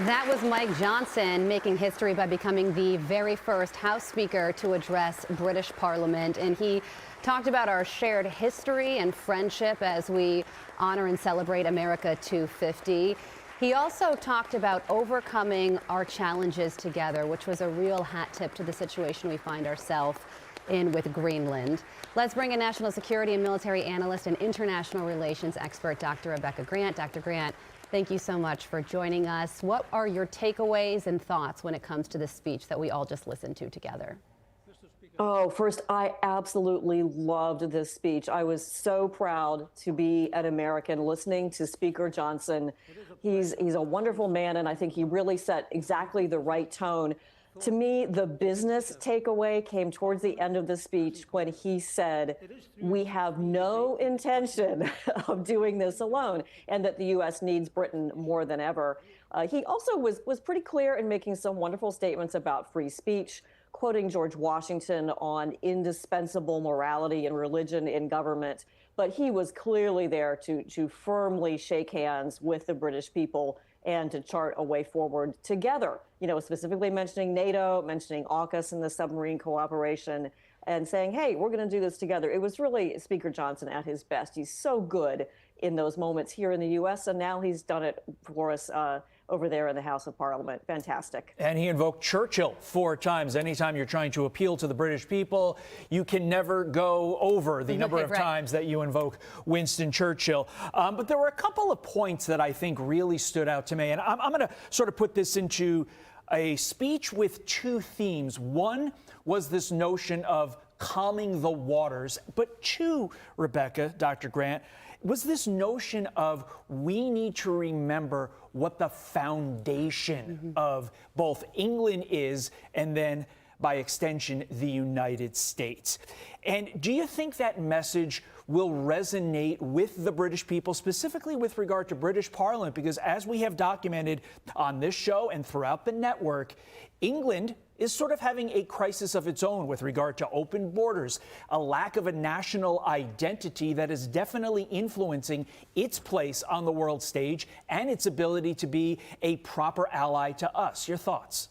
That was Mike Johnson making history by becoming the very first House Speaker to address British Parliament. And he talked about our shared history and friendship as we honor and celebrate America 250. He also talked about overcoming our challenges together, which was a real hat tip to the situation we find ourselves in with Greenland. Let's bring in national security and military analyst and international relations expert, Dr. Rebecca Grant. Dr. Grant, thank you so much for joining us. What are your takeaways and thoughts when it comes to this speech that we all just listened to together? Oh, first, I absolutely loved this speech. I was so proud to be an American listening to Speaker Johnson. He's a wonderful man, and I think he really set exactly the right tone. To me, the business takeaway came towards the end of the speech when he said, we have no intention of doing this alone, and that the U.S. needs Britain more than ever. He also was pretty clear in making some wonderful statements about free speech, quoting George Washington on indispensable morality and religion in government. But he was clearly there to firmly shake hands with the British people and to chart a way forward together, you know, specifically mentioning NATO, mentioning AUKUS and the submarine cooperation, and saying, hey, we're going to do this together. It was really Speaker Johnson at his best. He's so good in those moments here in the U.S., and now he's done it for us over there in the House of Parliament. Fantastic. And he invoked Churchill 4 times. Anytime you're trying to appeal to the British people, you can never go over the number of times that you invoke Winston Churchill. But there were a couple of points that I think really stood out to me. And I'm going to sort of put this into a speech with 2 themes. One was this notion of calming the waters. But 2, Rebecca, Dr. Grant, was this notion of we need to remember what the foundation of both England is, and then by extension, the United States. And do you think that message will resonate with the British people, specifically with regard to British Parliament? Because as we have documented on this show and throughout the network, England is sort of having a crisis of its own with regard to open borders, a lack of a national identity that is definitely influencing its place on the world stage and its ability to be a proper ally to us. Your thoughts?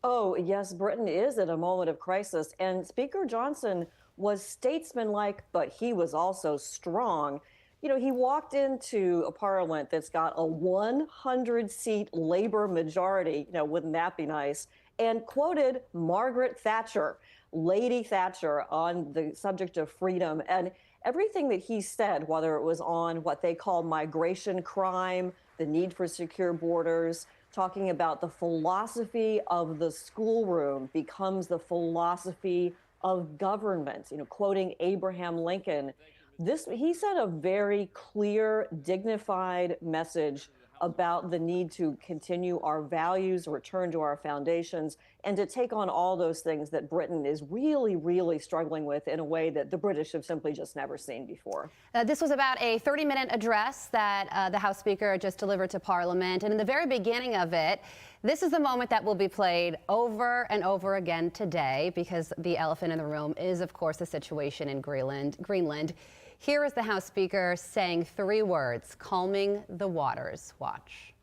Oh, yes, Britain is at a moment of crisis. And Speaker Johnson was statesmanlike, but he was also strong. You know, he walked into a parliament that's got a 100-seat Labour majority. You know, wouldn't that be nice? And quoted Margaret Thatcher, Lady Thatcher, on the subject of freedom. And everything that he said, whether it was on what they call migration crime, the need for secure borders, talking about the philosophy of the schoolroom becomes the philosophy of government, you know, quoting Abraham Lincoln. He sent a very clear, dignified message about the need to continue our values, return to our foundations, and to take on all those things that Britain is really, really struggling with in a way that the British have simply just never seen before. This was about a 30-minute address that the House Speaker just delivered to Parliament. And in the very beginning of it, this is the moment that will be played over and over again today, because the elephant in the room is, of course, the situation in Greenland. Here is the House Speaker saying 3 words, calming the waters. Watch.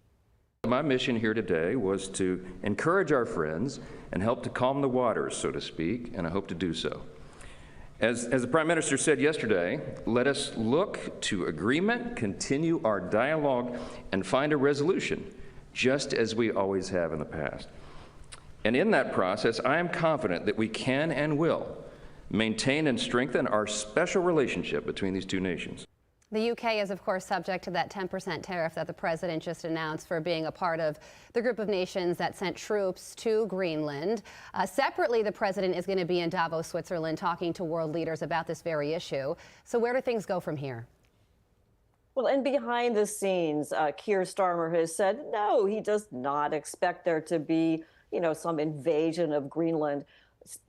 My mission here today was to encourage our friends and help to calm the waters, so to speak, and I hope to do so. As the Prime Minister said yesterday, let us look to agreement, continue our dialogue, and find a resolution, just as we always have in the past. And in that process, I am confident that we can and will maintain and strengthen our special relationship between these 2 nations. The U.K. is, of course, subject to that 10% tariff that the president just announced for being a part of the group of nations that sent troops to Greenland. Separately, the president is going to be in Davos, Switzerland, talking to world leaders about this very issue. So where do things go from here? Well, and behind the scenes, Keir Starmer has said, no, he does not expect there to be, you know, some invasion of Greenland.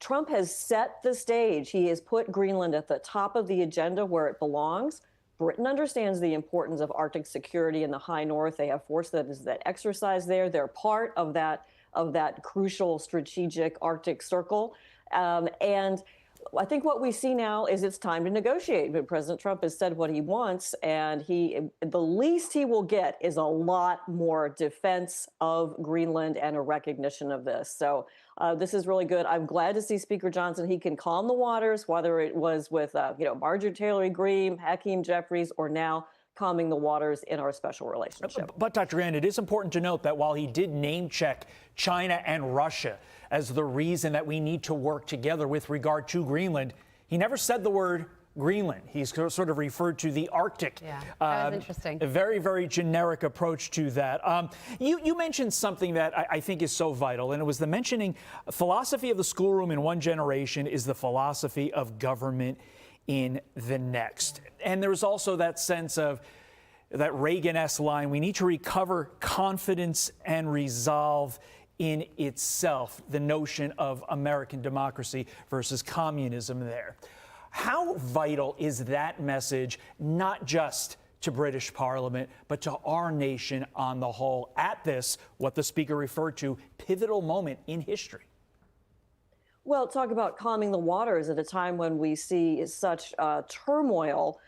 Trump has set the stage. He has put Greenland at the top of the agenda where it belongs. Britain understands the importance of Arctic security in the high north. They have forces that exercise there. They're part of that crucial strategic Arctic circle. And I think what we see now is it's time to negotiate. But President Trump has said what he wants, and the least he will get is a lot more defense of Greenland and a recognition of this. So this is really good. I'm glad to see Speaker Johnson. He can calm the waters, whether it was with Marjorie Taylor Greene, Hakeem Jeffries, or now calming the waters in our special relationship. But Dr. Grant, it is important to note that while he did name check China and Russia as the reason that we need to work together with regard to Greenland, he never said the word Greenland. He's sort of referred to the Arctic. Yeah, that was interesting. A very, very generic approach to that. You mentioned something that I think is so vital, and it was the mentioning philosophy of the schoolroom in one generation is the philosophy of government in the next. And there's also that sense of that Reagan-esque line, we need to recover confidence and resolve in itself, the notion of American democracy versus communism there. How vital is that message, not just to British Parliament, but to our nation on the whole at this, what the Speaker referred to, pivotal moment in history? Well, talk about calming the waters at a time when we see such turmoil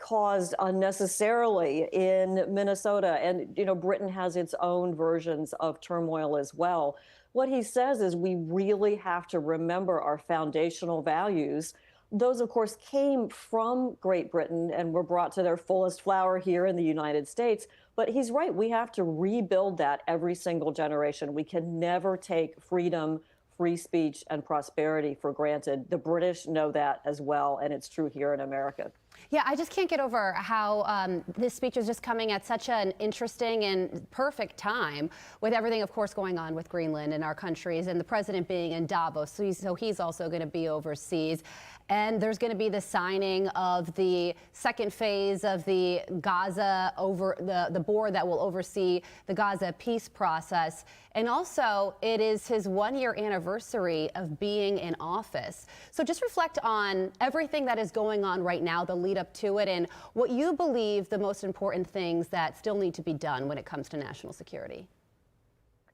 caused unnecessarily in Minnesota. And, Britain has its own versions of turmoil as well. What he says is we really have to remember our foundational values. Those, of course, came from Great Britain and were brought to their fullest flower here in the United States. But he's right. We have to rebuild that every single generation. We can never take freedom, free speech, and prosperity for granted. The British know that as well, and it's true here in America. Yeah, I just can't get over how this speech is just coming at such an interesting and perfect time with everything, of course, going on with Greenland and our countries and the president being in Davos. So he's also going to be overseas. And there's going to be the signing of the second phase of the Gaza the board that will oversee the Gaza peace process. And also, it is his one-year anniversary of being in office. So just reflect on everything that is going on right now, the lead up to it, and what you believe the most important things that still need to be done when it comes to national security.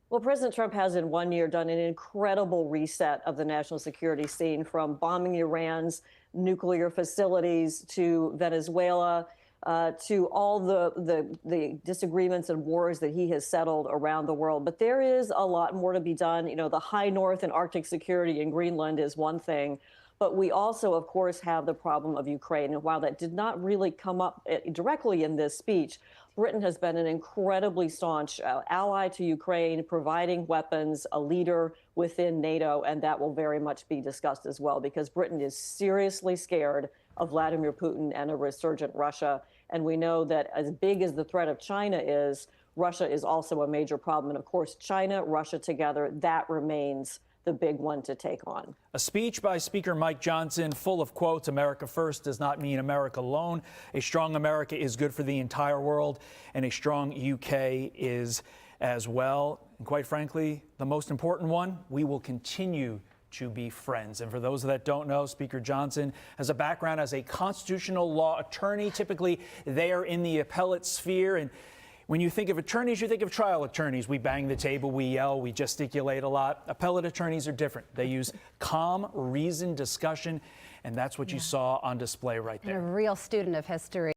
Well, President Trump has in 1 year done an incredible reset of the national security scene, from bombing Iran's nuclear facilities to Venezuela, to all the disagreements and wars that he has settled around the world. But there is a lot more to be done. The high north and Arctic security in Greenland is one thing. But we also, of course, have the problem of Ukraine. And while that did not really come up directly in this speech, Britain has been an incredibly staunch ally to Ukraine, providing weapons, a leader within NATO, and that will very much be discussed as well, because Britain is seriously scared of Vladimir Putin and a resurgent Russia. And we know that as big as the threat of China is, Russia is also a major problem. And of course, China, Russia together, that remains the big one to take on. A speech by Speaker Mike Johnson full of quotes. America first does not mean America alone. A strong America is good for the entire world, and a strong UK is as well. And quite frankly, the most important one, we will continue to be friends. And for those that don't know, Speaker Johnson has a background as a constitutional law attorney. Typically, they are in the appellate sphere. And when you think of attorneys, you think of trial attorneys. We bang the table, we yell, we gesticulate a lot. Appellate attorneys are different. They use calm, reasoned discussion, and that's what you saw on display right there. And a real student of history.